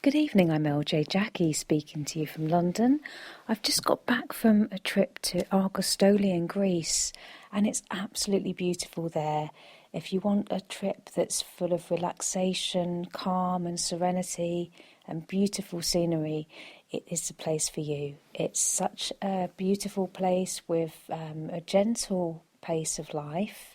Good evening, I'm LJ Jackie speaking to you from London. I've just got back from a trip to Argostoli in Greece, and it's absolutely beautiful there. If you want a trip that's full of relaxation, calm and serenity and beautiful scenery, it is the place for you. It's such a beautiful place with a gentle pace of life.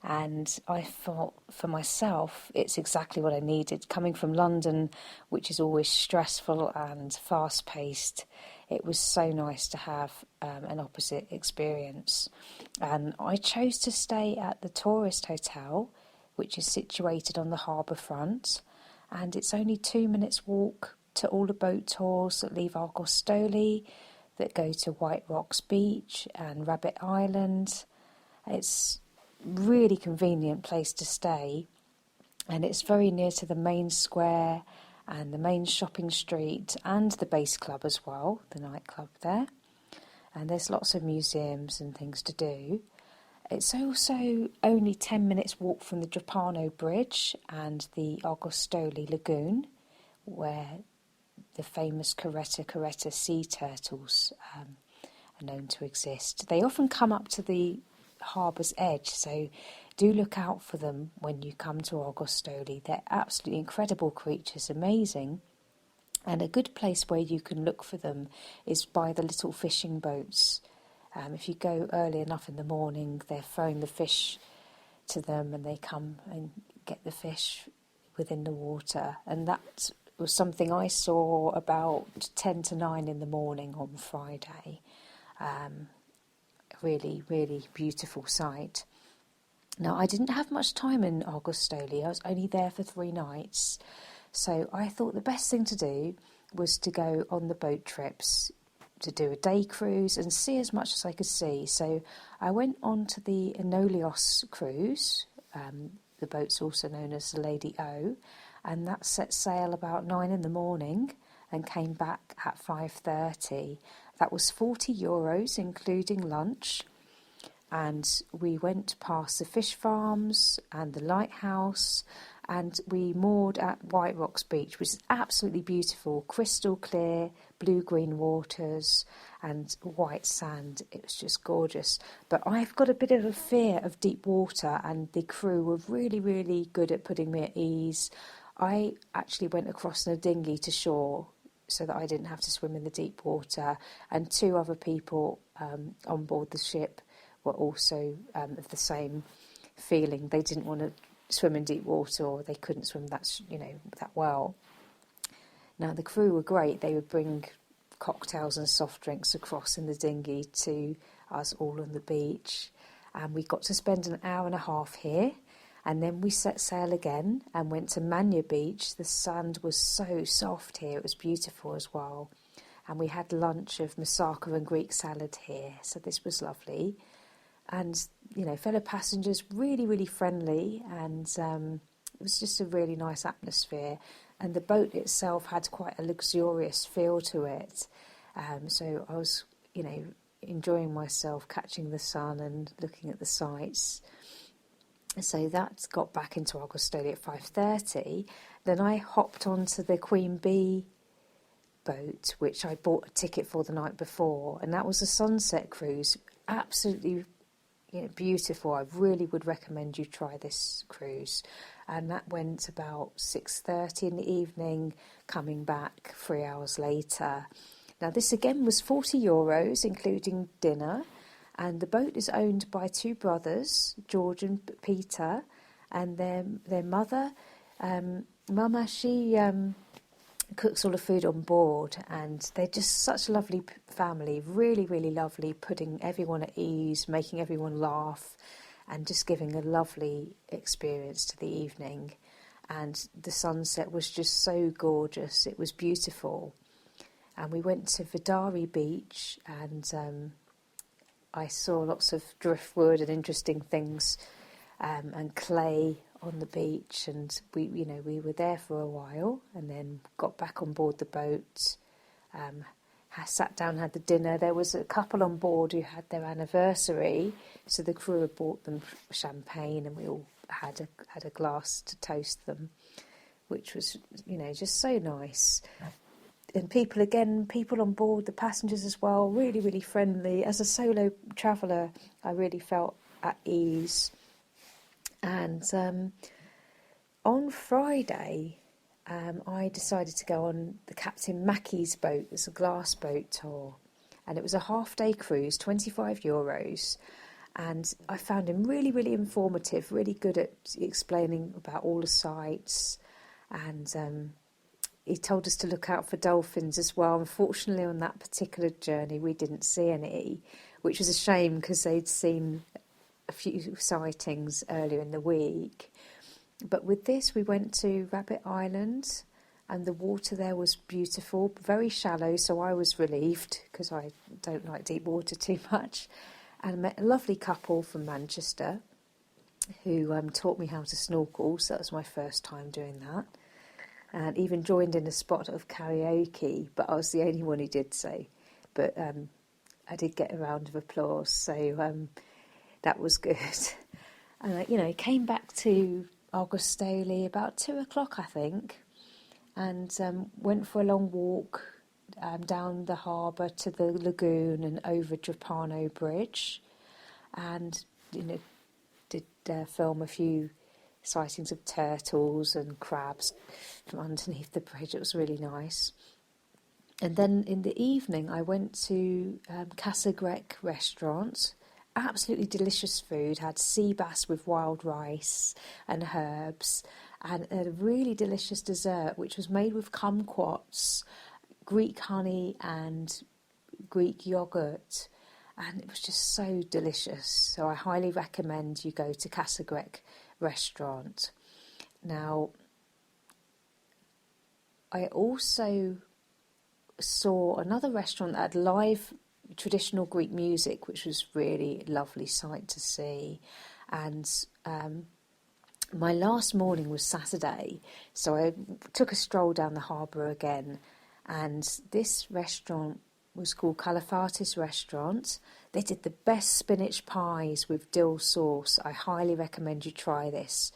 And I thought for myself, it's exactly what I needed. Coming from London, which is always stressful and fast-paced, it was so nice to have an opposite experience. And I chose to stay at the tourist hotel, which is situated on the harbour front. And it's only 2 minutes walk to all the boat tours that leave Argostoli, that go to White Rocks Beach and Rabbit Island. It's really convenient place to stay, and it's very near to the main square and the main shopping street and the base club as well, the nightclub there. And there's lots of museums and things to do. It's also only 10 minutes walk from the Drapano Bridge and the Argostoli Lagoon, where the famous Caretta sea turtles are known to exist. They often come up to the harbour's edge, so do look out for them when you come to Argostoli. They're absolutely incredible creatures, amazing. And a good place where you can look for them is by the little fishing boats. If you go early enough in the morning, they're throwing the fish to them and they come and get the fish within the water. And that was something I saw about 10 to 9 in the morning on Friday. Really, really beautiful sight. Now, I didn't have much time in Argostoli. I was only there for 3 nights. So I thought the best thing to do was to go on the boat trips, to do a day cruise and see as much as I could see. So I went on to the Enolios cruise. The boat's also known as the Lady O. And that set sail about 9 in the morning and came back at 5:30. That was €40, including lunch. And we went past the fish farms and the lighthouse, and we moored at White Rocks Beach, which is absolutely beautiful, crystal clear, blue-green waters and white sand. It was just gorgeous. But I've got a bit of a fear of deep water, and the crew were really, really good at putting me at ease. I actually went across in a dinghy to shore so that I didn't have to swim in the deep water, and 2 other people on board the ship were also of the same feeling. They didn't want to swim in deep water, or they couldn't swim that well. Now, the crew were great. They would bring cocktails and soft drinks across in the dinghy to us all on the beach, and we got to spend an hour and a half here. And then we set sail again and went to Mania Beach. The sand was so soft here. It was beautiful as well. And we had lunch of moussaka and Greek salad here. So this was lovely. And, fellow passengers, really, really friendly. And it was just a really nice atmosphere. And the boat itself had quite a luxurious feel to it. So I was, enjoying myself, catching the sun and looking at the sights. So that got back into Argostoli at 5:30. Then I hopped onto the Queen Bee boat, which I bought a ticket for the night before, and that was a sunset cruise. Absolutely, beautiful. I really would recommend you try this cruise. And that went about 6:30 in the evening, coming back 3 hours later. Now, this again was €40, including dinner. And the boat is owned by 2 brothers, George and Peter, and their mother. Mama, she cooks all the food on board, and they're just such a lovely family, really, really lovely, putting everyone at ease, making everyone laugh, and just giving a lovely experience to the evening. And the sunset was just so gorgeous. It was beautiful. And we went to Vidari Beach, and I saw lots of driftwood and interesting things, and clay on the beach, and we were there for a while, and then got back on board the boat. Sat down, had the dinner. There was a couple on board who had their anniversary, so the crew had bought them champagne, and we all had a glass to toast them. which was, just so nice. And people on board, the passengers as well, really, really friendly. As a solo traveller, I really felt at ease. And on Friday, I decided to go on the Captain Mackey's boat. It's a glass boat tour. And it was a half-day cruise, €25. And I found him really, really informative, really good at explaining about all the sites. And he told us to look out for dolphins as well. Unfortunately, on that particular journey, we didn't see any, which was a shame because they'd seen a few sightings earlier in the week. But with this, we went to Rabbit Island, and the water there was beautiful, very shallow, so I was relieved because I don't like deep water too much. And I met a lovely couple from Manchester who taught me how to snorkel, so that was my first time doing that. And even joined in a spot of karaoke, but I was the only one who did so. But I did get a round of applause, so that was good. And came back to Argostoli about 2:00, I think, and went for a long walk down the harbour to the lagoon and over Drapano Bridge, and did film a few sightings of turtles and crabs from underneath the bridge. It was really nice. And then in the evening I went to Casa Grec restaurant. Absolutely delicious food. Had sea bass with wild rice and herbs, and a really delicious dessert which was made with kumquats, Greek honey and Greek yogurt, and it was just so delicious. So I highly recommend you go to Casa Grec restaurant. Now, I also saw another restaurant that had live traditional Greek music, which was really lovely sight to see. And my last morning was Saturday, so I took a stroll down the harbour again, and this restaurant was called Calafatis Restaurant. They did the best spinach pies with dill sauce. I highly recommend you try this.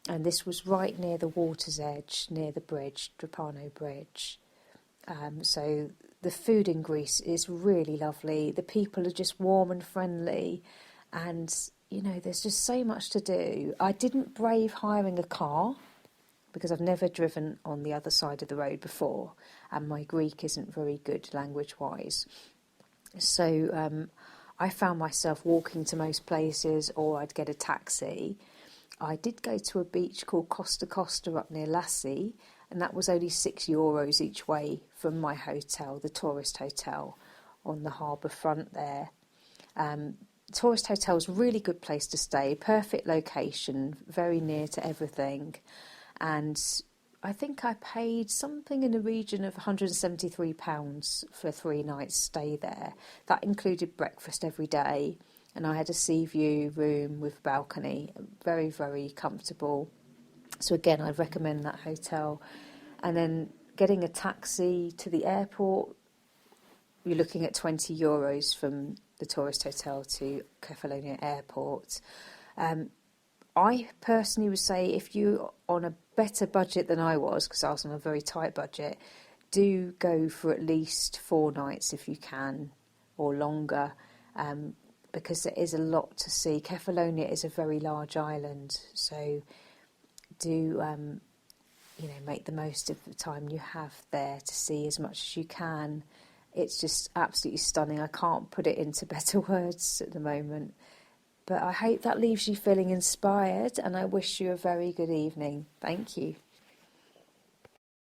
And this was right near the water's edge, near the bridge, Drapano Bridge. So the food in Greece is really lovely. The people are just warm and friendly, and there's just so much to do. I didn't brave hiring a car because I've never driven on the other side of the road before, and my Greek isn't very good language-wise. So I found myself walking to most places, or I'd get a taxi. I did go to a beach called Costa Costa up near Lassi, and that was only €6 each way from my hotel, the tourist hotel on the harbour front there. Tourist hotel is a really good place to stay, perfect location, very near to everything. And I think I paid something in the region of £173 for a 3 nights stay there. That included breakfast every day, and I had a sea view room with balcony, very, very comfortable. So again, I'd recommend that hotel. And then getting a taxi to the airport, you're looking at €20 from the tourist hotel to Kefalonia airport. I personally would say if you're on a better budget than I was, because I was on a very tight budget, do go for at least 4 nights if you can, or longer, because there is a lot to see. Kefalonia is a very large island, so do make the most of the time you have there to see as much as you can. It's just absolutely stunning. I can't put it into better words at the moment. But I hope that leaves you feeling inspired, and I wish you a very good evening. Thank you.